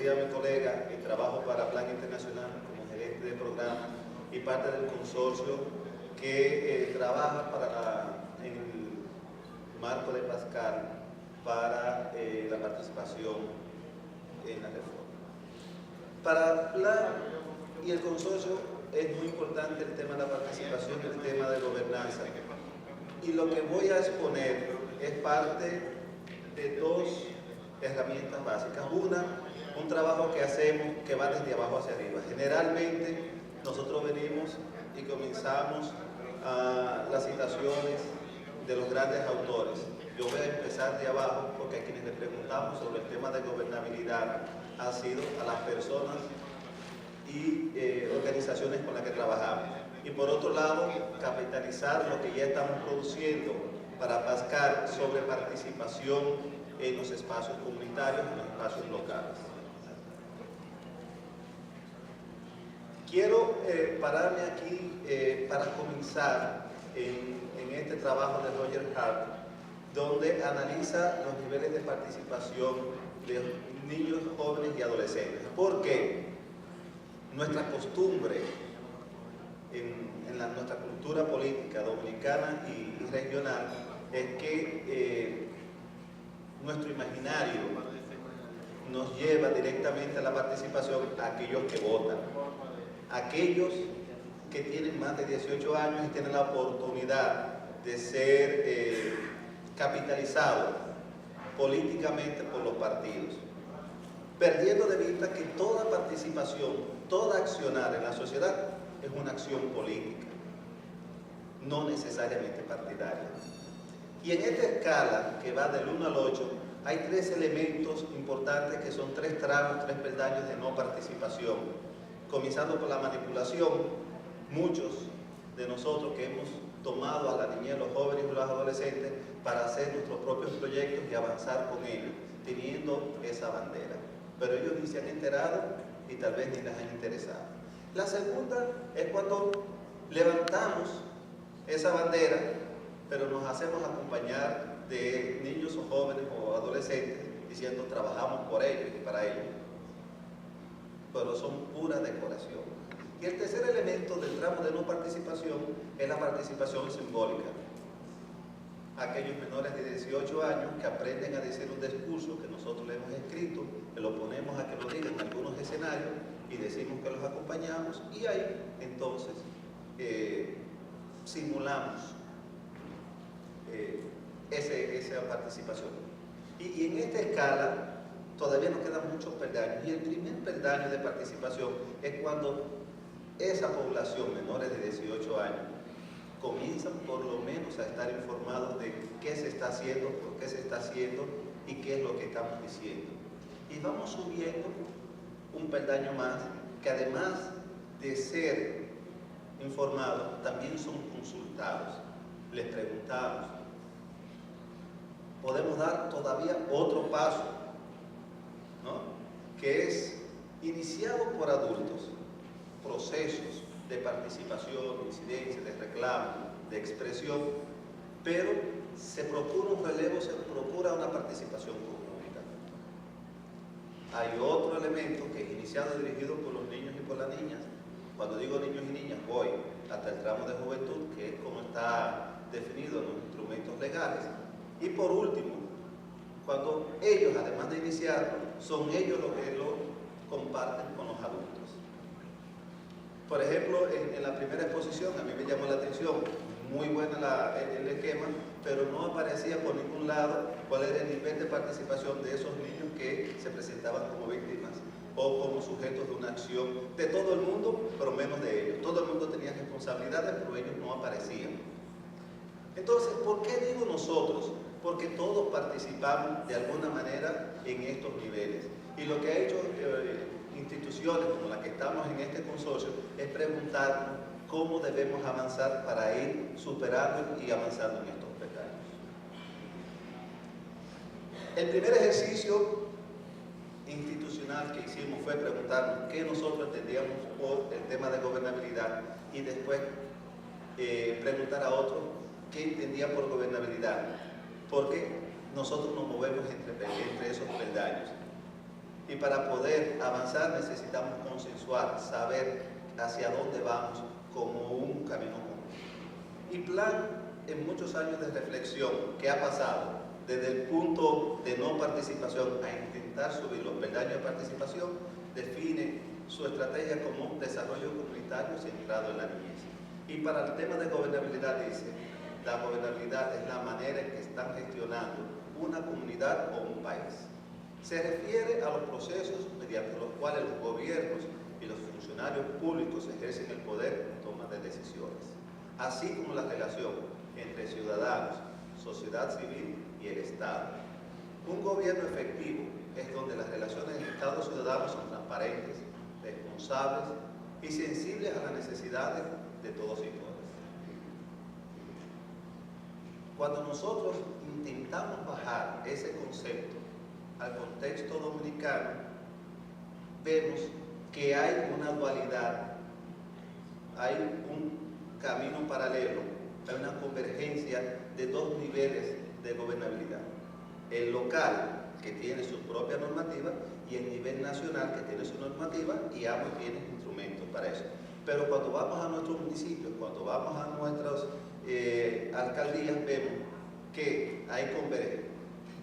decía mi colega, trabajo para Plan Internacional como gerente de programa y parte del consorcio que trabaja en el marco de Pascal para la participación en la reforma. Para Plan y el consorcio es muy importante el tema de la participación y el tema de gobernanza. Y lo que voy a exponer es parte de dos herramientas básicas. Una, un trabajo que hacemos que va desde abajo hacia arriba. Generalmente nosotros venimos y comenzamos las citaciones de los grandes autores. Yo voy a empezar de abajo porque a quienes le preguntamos sobre el tema de gobernabilidad ha sido a las personas y organizaciones con las que trabajamos. Y por otro lado, capitalizar lo que ya estamos produciendo para Pascal sobre participación en los espacios comunitarios, en los espacios locales. Quiero pararme aquí para comenzar en este trabajo de Roger Hart, donde analiza los niveles de participación de niños, jóvenes y adolescentes. ¿Por qué? Nuestra costumbre en nuestra cultura política dominicana y regional es que nuestro imaginario nos lleva directamente a la participación a aquellos que votan, aquellos que tienen más de 18 años y tienen la oportunidad de ser capitalizados políticamente por los partidos, perdiendo de vista que toda participación, toda accionar en la sociedad es una acción política, no necesariamente partidaria. Y en esta escala, que va del 1 al 8, hay tres elementos importantes que son tres tramos, tres peldaños de no participación. Comenzando por la manipulación, muchos de nosotros que hemos tomado a la niñez, los jóvenes y los adolescentes para hacer nuestros propios proyectos y avanzar con ellos, teniendo esa bandera. Pero ellos ni se han enterado y tal vez ni les han interesado. La segunda es cuando levantamos esa bandera, pero nos hacemos acompañar de niños o jóvenes o adolescentes diciendo trabajamos por ellos y para ellos, pero son pura decoración. Y el tercer elemento del tramo de no participación es la participación simbólica. Aquellos menores de 18 años que aprenden a decir un discurso que nosotros le hemos escrito, que lo ponemos a que lo digan en algunos escenarios y decimos que los acompañamos y ahí entonces simulamos esa participación. Y en esta escala todavía nos quedan muchos peldaños y el primer peldaño de participación es cuando esa población menores de 18 años comienzan por lo menos a estar informados de qué se está haciendo, por qué se está haciendo y qué es lo que estamos diciendo. Y vamos subiendo un peldaño más que además de ser informados, también son consultados. Les preguntamos. Podemos dar todavía otro paso, ¿no? Que es iniciado por adultos, procesos de participación, de incidencia, de reclamo, de expresión, pero se procura un relevo, se procura una participación comunitaria. Hay otro elemento que es iniciado y dirigido por los niños y por las niñas. Cuando digo niños y niñas, voy hasta el tramo de juventud, que es como está definido en los instrumentos legales. Y por último, cuando ellos, además de iniciarlo, son ellos los que lo comparten con los adultos. Por ejemplo, en la primera exposición a mí me llamó la atención, muy buena el esquema, pero no aparecía por ningún lado cuál era el nivel de participación de esos niños que se presentaban como víctimas o como sujetos de una acción de todo el mundo, pero menos de ellos. Todo el mundo tenía responsabilidades, pero ellos no aparecían. Entonces, ¿por qué digo nosotros? Porque todos participamos de alguna manera en estos niveles. Y lo que ha hecho instituciones como la que estamos en este consorcio es preguntarnos cómo debemos avanzar para ir superando y avanzando en estos peldaños. El primer ejercicio institucional que hicimos fue preguntarnos qué nosotros entendíamos por el tema de gobernabilidad y después preguntar a otros qué entendían por gobernabilidad, porque nosotros nos movemos entre esos peldaños. Y para poder avanzar necesitamos consensuar, saber hacia dónde vamos como un camino común. Y plan en muchos años de reflexión que ha pasado desde el punto de no participación a intentar subir los peldaños de participación, define su estrategia como un desarrollo comunitario centrado en la niñez. Y para el tema de gobernabilidad dice, la gobernabilidad es la manera en que están gestionando una comunidad o un país. Se refiere a los procesos mediante los cuales los gobiernos y los funcionarios públicos ejercen el poder en toma de decisiones, así como la relación entre ciudadanos, sociedad civil y el Estado. Un gobierno efectivo es donde las relaciones entre Estado y ciudadanos son transparentes, responsables y sensibles a las necesidades de todos y todas. Cuando nosotros intentamos bajar ese concepto al contexto dominicano, vemos que hay una dualidad, hay un camino paralelo, hay una convergencia de dos niveles de gobernabilidad. El local, que tiene su propia normativa, y el nivel nacional, que tiene su normativa, y ambos tienen instrumentos para eso. Pero cuando vamos a nuestros municipios, cuando vamos a nuestras alcaldías, vemos que hay convergencia.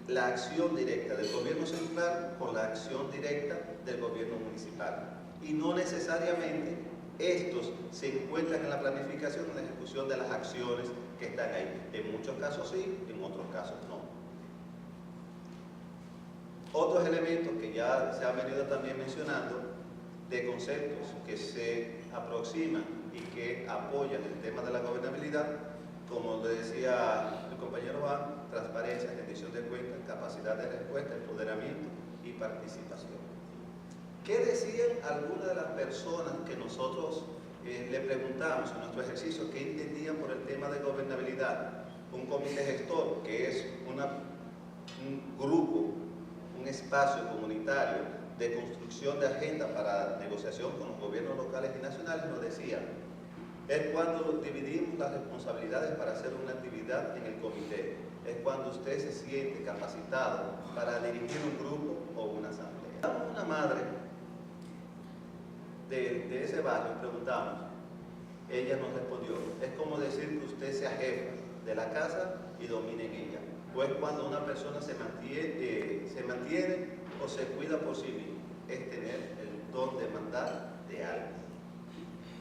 La acción directa del gobierno central con la acción directa del gobierno municipal. Y no necesariamente estos se encuentran en la planificación, en la ejecución de las acciones que están ahí. En muchos casos sí, en otros casos no. Otros elementos que ya se han venido también mencionando, de conceptos que se aproximan y que apoyan el tema de la gobernabilidad, como le decía el compañero Juan, transparencia, rendición de cuentas, capacidad de respuesta, empoderamiento y participación. ¿Qué decían algunas de las personas que nosotros le preguntamos en nuestro ejercicio qué entendían por el tema de gobernabilidad? Un comité gestor, que es un grupo, un espacio comunitario de construcción de agenda para negociación con los gobiernos locales y nacionales, nos decía: es cuando dividimos las responsabilidades para hacer una actividad en el comité, es cuando usted se siente capacitado para dirigir un grupo o una asamblea. Una madre de ese barrio, preguntamos, ella nos respondió: es como decir que usted sea jefa de la casa y domine en ella, o es cuando una persona se mantiene o se cuida por sí mismo, es tener el don de mandar de alguien.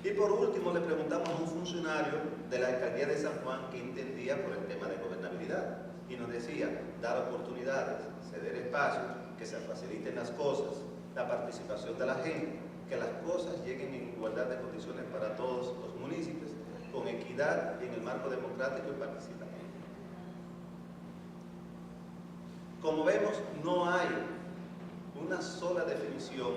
Y por último le preguntamos a un funcionario de la alcaldía de San Juan qué entendía por el tema de gobernabilidad, y nos decía: dar oportunidades, ceder espacios, que se faciliten las cosas, la participación de la gente, que las cosas lleguen en igualdad de condiciones para todos los municipios, con equidad y en el marco democrático y participativo. Como vemos, no hay una sola definición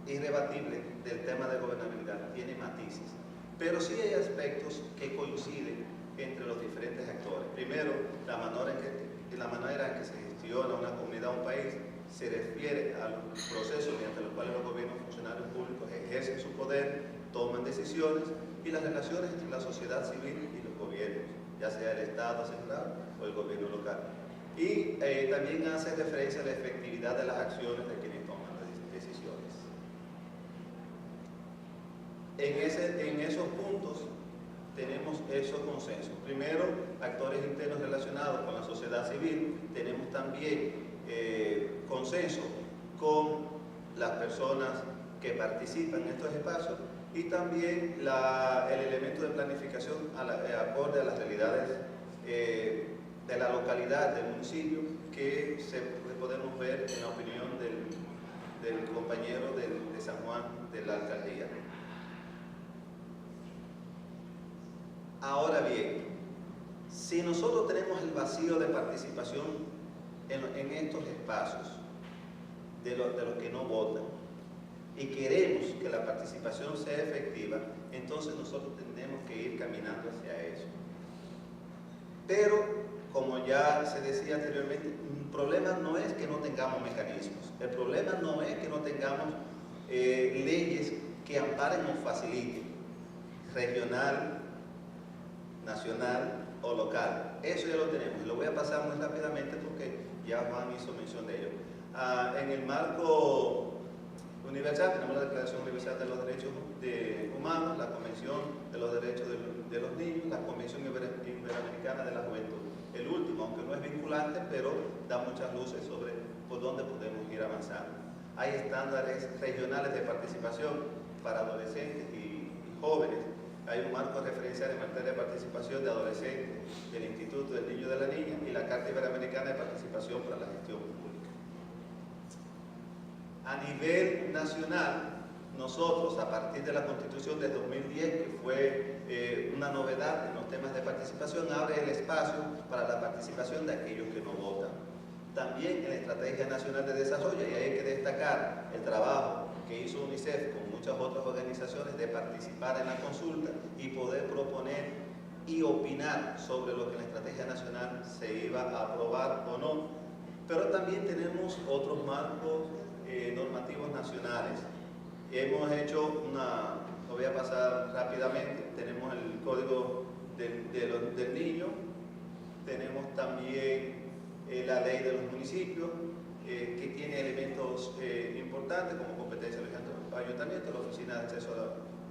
irrebatible del tema de gobernabilidad, tiene matices, pero sí hay aspectos que coinciden entre los diferentes actores. Primero, la manera en que se gestiona una comunidad o un país se refiere a los procesos mediante los cuales los gobiernos funcionarios públicos ejercen su poder, toman decisiones, y las relaciones entre la sociedad civil y los gobiernos, ya sea el Estado central o el gobierno local. Y también hace referencia a la efectividad de las acciones de quienes toman las decisiones. En esos puntos tenemos esos consensos. Primero, actores internos relacionados con la sociedad civil. Tenemos también consenso con las personas que participan en estos espacios, y también el elemento de planificación acorde a las realidades de la localidad, del municipio, que podemos ver en la opinión del compañero de San Juan de la alcaldía. Ahora bien, si nosotros tenemos el vacío de participación en estos espacios de los que no votan, y queremos que la participación sea efectiva, entonces nosotros tenemos que ir caminando hacia eso. Pero, como ya se decía anteriormente, el problema no es que no tengamos mecanismos, el problema no es que no tengamos leyes que amparen o faciliten, regional, nacional o local. Eso ya lo tenemos, y lo voy a pasar muy rápidamente porque ya Juan hizo mención de ello. En el marco universal tenemos la Declaración Universal de los Derechos Humanos, la Convención de los Derechos de los Niños, la Convención Interamericana de la Juventud. El último, aunque no es vinculante, pero da muchas luces sobre por dónde podemos ir avanzando. Hay estándares regionales de participación para adolescentes y jóvenes. Hay un marco referencial en materia de participación de adolescentes del Instituto del Niño y de la Niña y la Carta Interamericana de Participación para la Gestión Pública. A nivel nacional, nosotros, a partir de la Constitución de 2010, que fue una novedad en los temas de participación, abre el espacio para la participación de aquellos que no votan. También en la Estrategia Nacional de Desarrollo, y hay que destacar el trabajo que hizo UNICEF con muchas otras organizaciones de participar en la consulta y poder proponer y opinar sobre lo que en la Estrategia Nacional se iba a aprobar o no. Pero también tenemos otros marcos normativos nacionales. Hemos hecho lo voy a pasar rápidamente, tenemos el Código del Niño, tenemos también la Ley de los Municipios, que tiene elementos importantes como competencia de los ayuntamientos, la Oficina de Acceso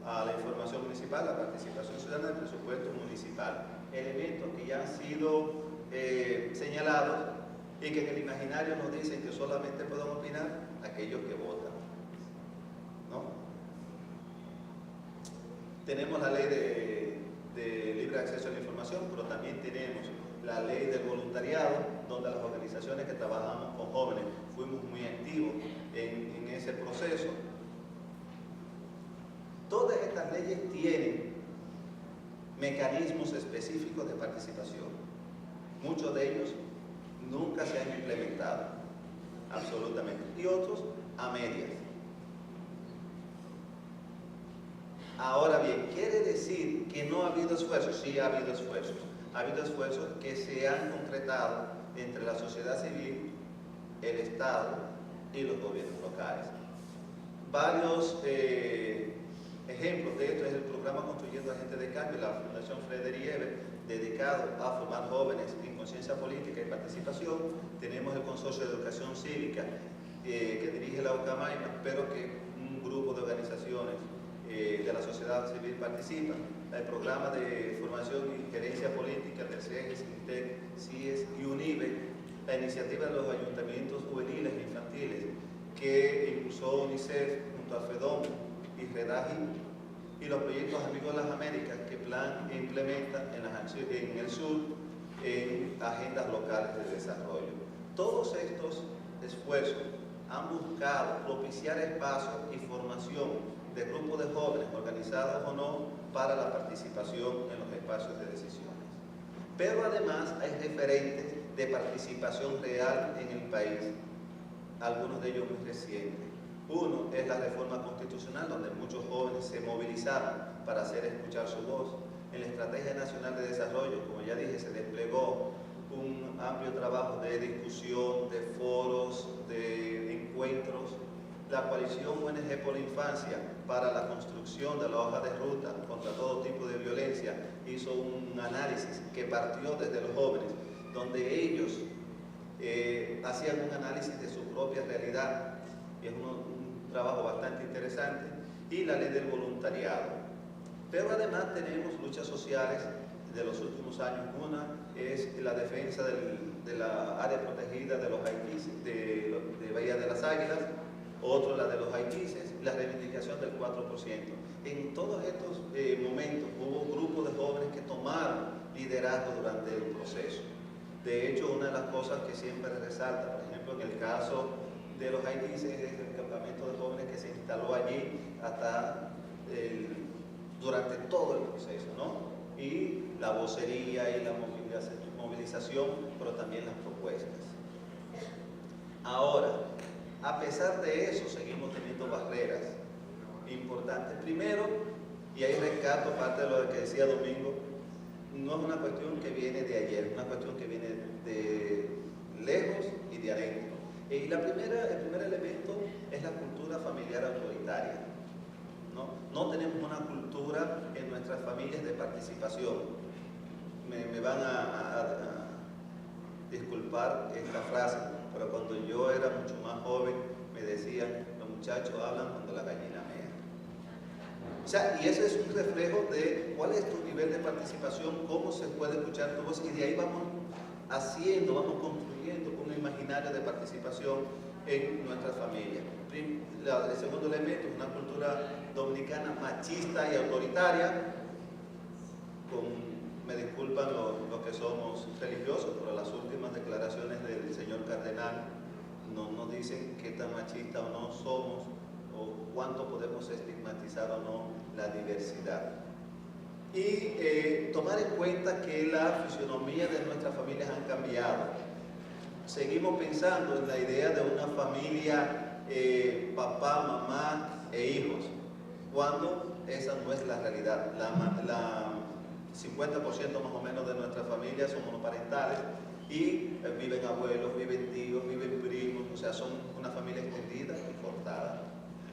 a la Información Municipal, la participación ciudadana, el presupuesto municipal. Elementos que ya han sido señalados y que en el imaginario nos dicen que solamente pueden opinar aquellos que votan, ¿no? Tenemos la ley de libre acceso a la información, pero también tenemos la ley del voluntariado, donde las organizaciones que trabajamos con jóvenes fuimos muy activos en ese proceso. Todas estas leyes tienen mecanismos específicos de participación. Muchos de ellos nunca se han implementado, absolutamente, y otros a medias. Ahora bien, ¿quiere decir que no ha habido esfuerzos? Sí, ha habido esfuerzos. Ha habido esfuerzos que se han concretado entre la sociedad civil, el Estado y los gobiernos locales. Varios ejemplos de esto es el programa Construyendo Agentes de Cambio, la Fundación Frederic Ebert, dedicado a formar jóvenes en conciencia política y participación. Tenemos el Consorcio de Educación Cívica que dirige la UCAMAIMA, pero que un grupo de organizaciones de la sociedad civil participa. El programa de formación y gerencia política del CEGES, INTEC, CIES y UNIBE, la iniciativa de los ayuntamientos juveniles e infantiles que impulsó UNICEF junto a FEDOM y REDAGI, y los proyectos Amigos de las Américas que Plan implementa en el sur en agendas locales de desarrollo. Todos estos esfuerzos han buscado propiciar espacios y formación de grupos de jóvenes, organizados o no, para la participación en los espacios de decisiones. Pero además hay referentes de participación real en el país, algunos de ellos muy recientes. Uno es la reforma constitucional, donde muchos jóvenes se movilizaron para hacer escuchar su voz. En la Estrategia Nacional de Desarrollo, como ya dije, se desplegó un amplio trabajo de discusión, de foros, de encuentros. La coalición ONG por la Infancia para la construcción de la hoja de ruta contra todo tipo de violencia hizo un análisis que partió desde los jóvenes, donde ellos hacían un análisis de su propia realidad, y es un trabajo bastante interesante, y la ley del voluntariado. Pero además tenemos luchas sociales de los últimos años. Una es la defensa de la área protegida de los haitíes, de Bahía de las Águilas, otro la de los haitíes, la reivindicación del 4%. En todos estos momentos hubo grupos de jóvenes que tomaron liderazgo durante el proceso. De hecho, una de las cosas que siempre resalta, por ejemplo, en el caso de los haitíes, es el campamento de jóvenes que se instaló allí hasta durante todo el proceso, ¿no? Y la vocería y la movilización, pero también las propuestas. Ahora, a pesar de eso, seguimos teniendo barreras importantes. Primero, y ahí rescato parte de lo que decía Domingo, no es una cuestión que viene de ayer, es una cuestión que viene de lejos y de adentro. Y el primer elemento es la cultura familiar autoritaria. No tenemos una cultura en nuestras familias de participación. Me van a disculpar esta frase, pero cuando yo era mucho más joven me decían, los muchachos hablan cuando la gallina mea. O sea, y eso es un reflejo de cuál es tu nivel de participación, cómo se puede escuchar tu voz, y de ahí vamos haciendo, vamos construyendo un imaginario de participación en nuestras familias. El segundo elemento es una cultura dominicana machista y autoritaria. Me disculpan los que somos religiosos, pero las últimas declaraciones del señor cardenal no nos dicen qué tan machista o no somos, o cuánto podemos estigmatizar o no la diversidad. Y tomar en cuenta que la fisionomía de nuestras familias han cambiado. Seguimos pensando en la idea de una familia papá, mamá e hijos, cuando esa no es la realidad. 50% más o menos de nuestras familias son monoparentales y viven abuelos, viven tíos, viven primos, o sea, son una familia extendida y cortada.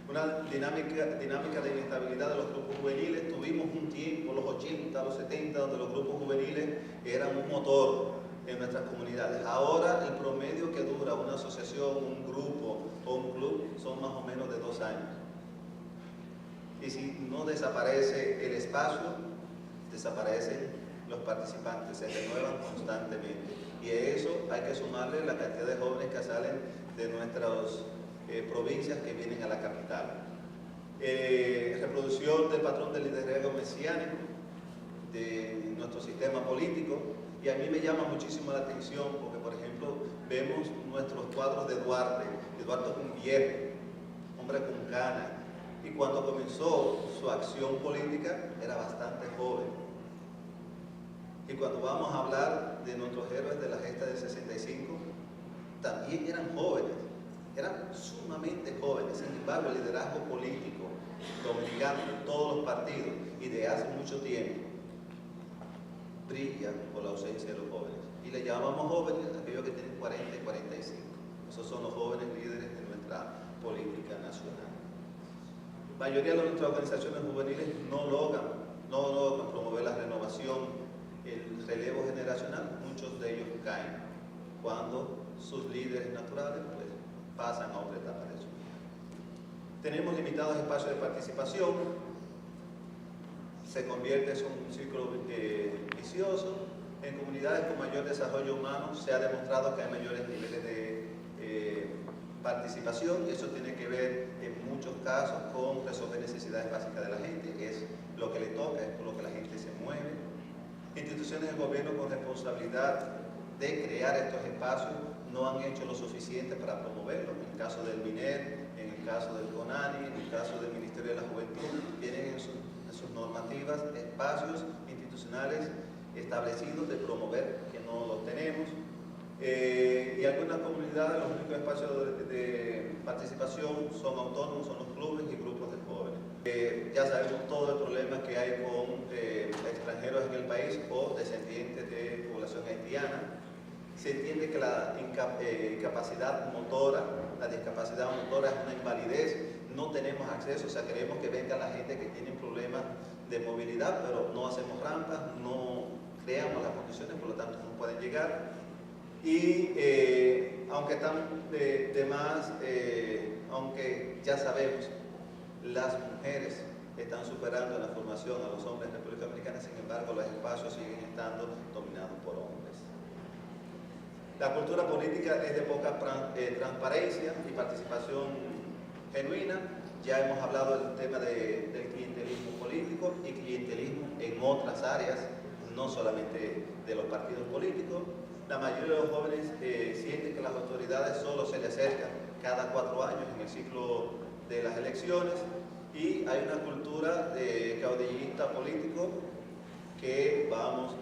Una dinámica de inestabilidad de los grupos juveniles. Tuvimos un tiempo, los 80, los 70, donde los grupos juveniles eran un motor en nuestras comunidades. Ahora el promedio que dura una asociación, un grupo o un club son más o menos de 2 años. Y si no desaparece el espacio, desaparecen los participantes, se renuevan constantemente. Y a eso hay que sumarle la cantidad de jóvenes que salen de nuestras provincias que vienen a la capital. Reproducción del patrón del liderazgo mesiánico de nuestro sistema político. Y a mí me llama muchísimo la atención porque, por ejemplo, vemos nuestros cuadros de Duarte. Eduardo es un viejo, hombre con cana, y cuando comenzó su acción política era bastante joven. Y cuando vamos a hablar de nuestros héroes de la gesta del 65, también eran jóvenes, eran sumamente jóvenes. Sin embargo, el liderazgo político dominicano de todos los partidos y de hace mucho tiempo brilla por la ausencia de los jóvenes. Y le llamamos jóvenes a aquellos que tienen 40 y 45. Esos son los jóvenes líderes de nuestra política nacional. La mayoría de nuestras organizaciones juveniles no logran promover la renovación, el relevo generacional. Muchos de ellos caen cuando sus líderes naturales pues, pasan a otra etapa de su vida. Tenemos limitados espacios de participación, se convierte en un ciclo vicioso. En comunidades con mayor desarrollo humano se ha demostrado que hay mayores niveles de participación, y eso tiene que ver en muchos casos con resolver necesidades básicas de la gente. Es lo que le toca, es por lo que la gente se mueve. Instituciones del gobierno con responsabilidad de crear estos espacios no han hecho lo suficiente para promoverlos. En el caso del MINER, en el caso del CONANI, en el caso del Ministerio de la Juventud, tienen en sus normativas espacios institucionales establecidos de promover, que no los tenemos. Y algunas comunidades, los únicos espacios de participación son autónomos, son los clubes y grupos de jóvenes. Ya sabemos todo el problema que hay con extranjeros en el país o descendientes de población haitiana. Se entiende que la incapacidad motora, la discapacidad motora es una invalidez, no tenemos acceso, o sea, queremos que venga la gente que tiene problemas de movilidad, pero no hacemos rampas, no creamos las condiciones, por lo tanto no pueden llegar. Y aunque están aunque ya sabemos, las mujeres están superando en la formación a los hombres en la República Dominicana, sin embargo los espacios siguen estando dominados por hombres. La cultura política es de poca transparencia y participación genuina. Ya hemos hablado del tema del clientelismo político y clientelismo en otras áreas, no solamente de los partidos políticos. La mayoría de los jóvenes sienten que las autoridades solo se les acercan cada 4 años en el ciclo de las elecciones, y hay una cultura de caudillista político que vamos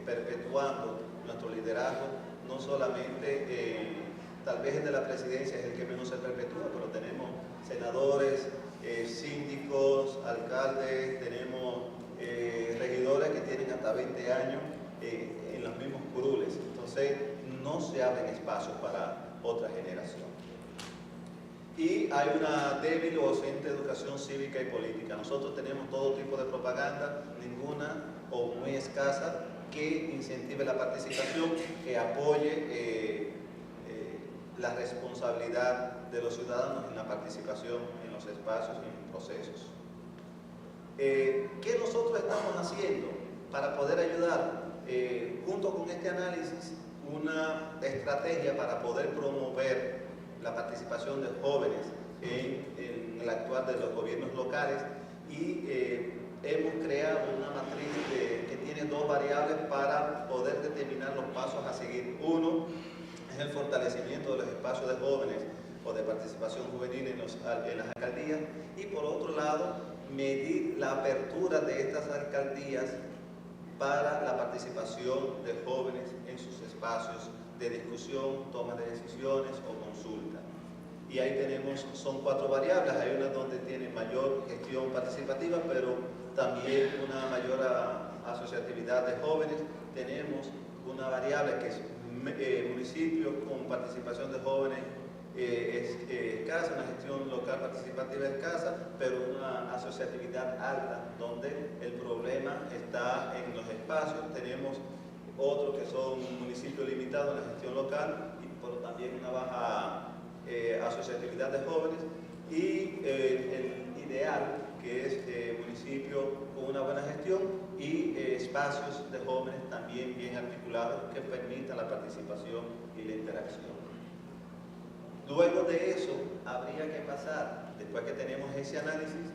perpetuando nuestro liderazgo, no solamente tal vez el de la presidencia es el que menos se perpetúa, pero tenemos senadores, síndicos, alcaldes, tenemos regidores que tienen hasta 20 años en los mismos curules. Entonces no se abren espacios para otra generación. Y hay una débil o ausente educación cívica y política. Nosotros tenemos todo tipo de propaganda, ninguna o muy escasa que incentive la participación, que apoye la responsabilidad de los ciudadanos en la participación en los espacios y en los procesos. ¿Qué nosotros estamos haciendo para poder ayudar? Junto con este análisis, una estrategia para poder promover la participación de jóvenes en el actuar de los gobiernos locales, y hemos creado una matriz que tiene dos variables para poder determinar los pasos a seguir. Uno es el fortalecimiento de los espacios de jóvenes o de participación juvenil en las alcaldías, y por otro lado, medir la apertura de estas alcaldías para la participación de jóvenes en sus espacios de discusión, toma de decisiones o consulta. Y ahí tenemos, son 4 variables. Hay una donde tiene mayor gestión participativa, pero también una mayor asociatividad de jóvenes. Tenemos una variable que es municipios con participación de jóvenes escasa, una gestión local participativa escasa, pero una asociatividad alta, donde el problema está en los espacios. Tenemos otros que son municipios limitados en la gestión local, pero también una baja asociatividad de jóvenes, y el ideal, que es municipio con una buena gestión y espacios de jóvenes también bien articulados que permitan la participación y la interacción. Luego de eso, habría que pasar, después que tenemos ese análisis,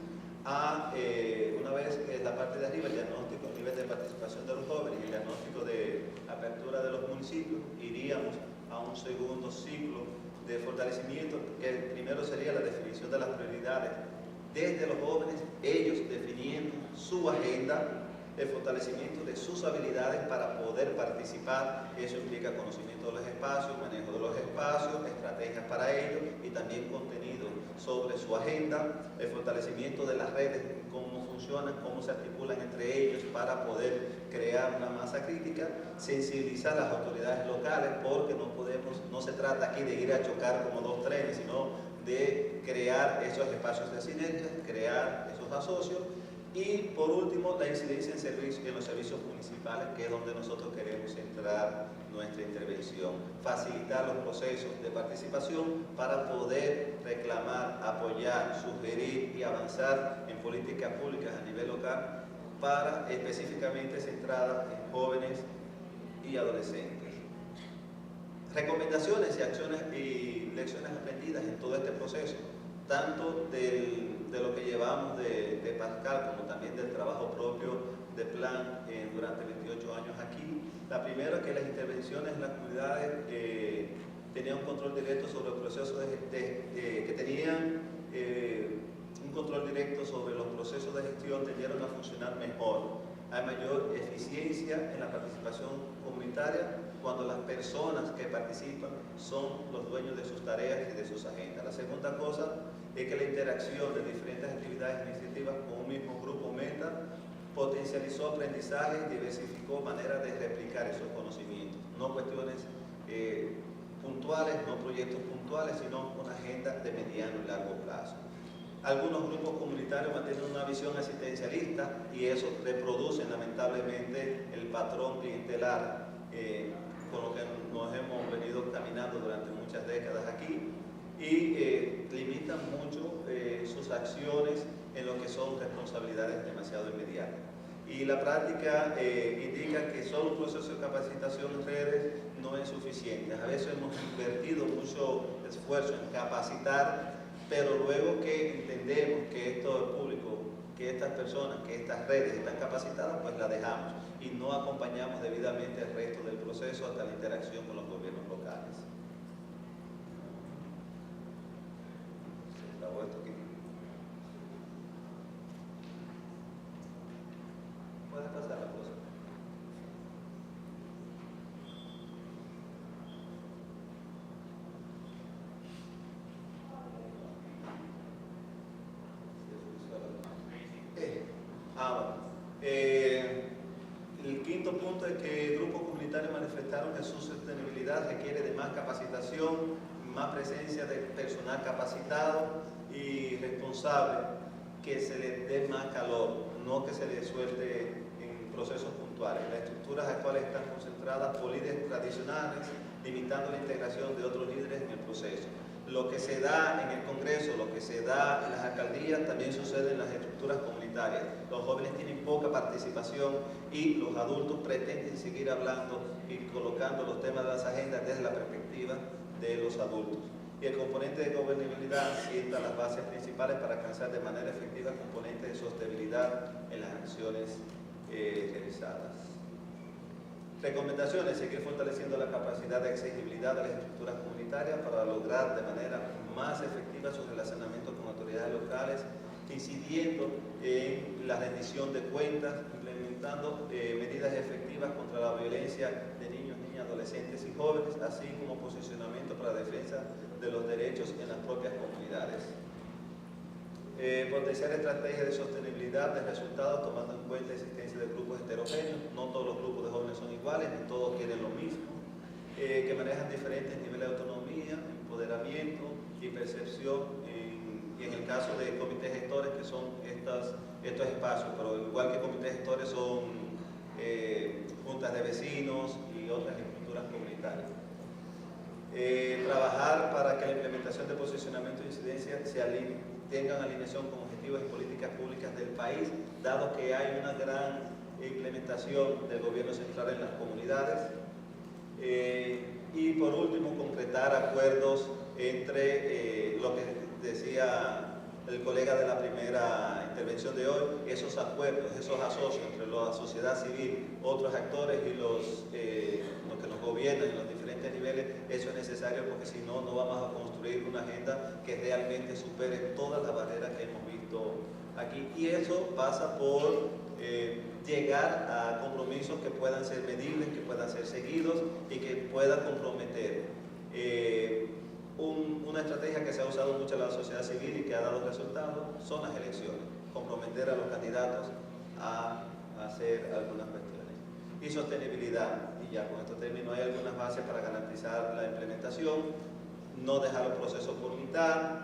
a, una vez que es la parte de arriba, el diagnóstico, el nivel de participación de los jóvenes y el diagnóstico de apertura de los municipios, iríamos a un segundo ciclo de fortalecimiento. El primero sería la definición de las prioridades desde los jóvenes, ellos definiendo su agenda, el fortalecimiento de sus habilidades para poder participar. Eso implica conocimiento de los espacios, manejo de los espacios, estrategias para ello y también contenido sobre su agenda, el fortalecimiento de las redes, cómo funcionan, cómo se articulan entre ellos para poder crear una masa crítica, sensibilizar a las autoridades locales, porque no se trata aquí de ir a chocar como dos trenes, sino de crear esos espacios de sinergia, crear esos asocios. Y por último, la incidencia en los servicios municipales, que es donde nosotros queremos centrar nuestra intervención. Facilitar los procesos de participación para poder reclamar, apoyar, sugerir y avanzar en políticas públicas a nivel local, específicamente centradas en jóvenes y adolescentes. Recomendaciones y acciones y lecciones aprendidas en todo este proceso, tanto de lo que llevamos de Pascal como también del trabajo propio de Plan durante 28 años aquí. La primera es que las intervenciones en las comunidades tenían un control directo sobre el proceso que tenían un control directo sobre los procesos de gestión, tendieron a funcionar mejor. Hay mayor eficiencia en la participación comunitaria cuando las personas que participan son los dueños de sus tareas y de sus agendas. La segunda cosa es que la interacción de diferentes actividades e iniciativas con un mismo grupo meta potencializó aprendizaje y diversificó maneras de replicar esos conocimientos. No cuestiones puntuales, no proyectos puntuales, sino una agenda de mediano y largo plazo. Algunos grupos comunitarios mantienen una visión asistencialista y eso reproduce lamentablemente el patrón clientelar con lo que nos hemos venido caminando durante muchas décadas aquí, y limitan mucho sus acciones en lo que son responsabilidades demasiado inmediatas. Y la práctica indica que solo un proceso de capacitación en redes no es suficiente. A veces hemos invertido mucho esfuerzo en capacitar, pero luego que entendemos que esto es público, que estas personas, que estas redes están capacitadas, pues la dejamos y no acompañamos debidamente el resto del proceso hasta la interacción con los gobiernos locales. ¿Se acabó esto aquí? ¿Puedes pasar la cosa? El quinto punto es que grupos comunitarios manifestaron que su sostenibilidad requiere de más capacitación, más presencia de personal capacitado y responsable, que se les dé más calor, no que se les suelte en procesos puntuales. actuales. Las estructuras actuales están concentradas por líderes tradicionales, limitando la integración de otros líderes en el proceso. Lo que se da en el Congreso, lo que se da en las alcaldías, también sucede en las estructuras comunitarias. Los jóvenes tienen poca participación y los adultos pretenden seguir hablando y colocando los temas de las agendas desde la perspectiva de los adultos. Y el componente de gobernabilidad sienta las bases principales para alcanzar de manera efectiva componentes de sostenibilidad en las acciones realizadas. Recomendaciones: seguir fortaleciendo la capacidad de accesibilidad de las estructuras comunitarias para lograr de manera más efectiva su relacionamiento con autoridades locales, incidiendo en la rendición de cuentas, implementando medidas efectivas contra la violencia de niños, niñas, adolescentes y jóvenes, así como posicionamiento para la defensa de los derechos en las propias comunidades. Potenciar estrategias de sostenibilidad de resultados tomando en cuenta la existencia de grupos heterogéneos. No todos los grupos de jóvenes son iguales, ni todos quieren lo mismo, que manejan diferentes niveles de autonomía, empoderamiento y percepción, y en el caso de comités gestores, que son estos espacios, pero igual que comités gestores son juntas de vecinos y otras estructuras comunitarias. Trabajar para que la implementación de posicionamiento de incidencia tengan alineación con objetivos y políticas públicas del país, dado que hay una gran implementación del gobierno central en las comunidades. Y por último, concretar acuerdos entre lo que decía el colega de la primera intervención de hoy, esos acuerdos, esos asocios entre la sociedad civil, otros actores y los que nos gobiernan en los diferentes niveles. Eso es necesario porque si no, no vamos a construir una agenda que realmente supere todas las barreras que hemos visto aquí. Y eso pasa por llegar a compromisos que puedan ser medibles, que puedan ser seguidos y que puedan comprometer. Una estrategia que se ha usado mucho en la sociedad civil y que ha dado resultados son las elecciones, comprometer a los candidatos a hacer algunas cuestiones. Y sostenibilidad, y ya con esto termino, hay algunas bases para garantizar la implementación, no dejar los procesos por mitad,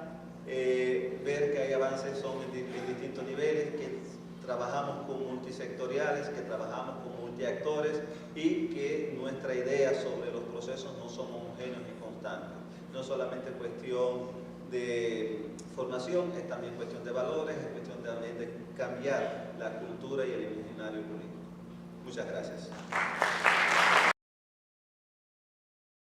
ver que hay avances son en distintos niveles, que trabajamos con multisectoriales, que trabajamos con multiactores y que nuestra idea sobre los procesos no son homogéneos y constantes. No solamente cuestión de formación, es también cuestión de valores, es cuestión también de cambiar la cultura y el imaginario político. Muchas gracias.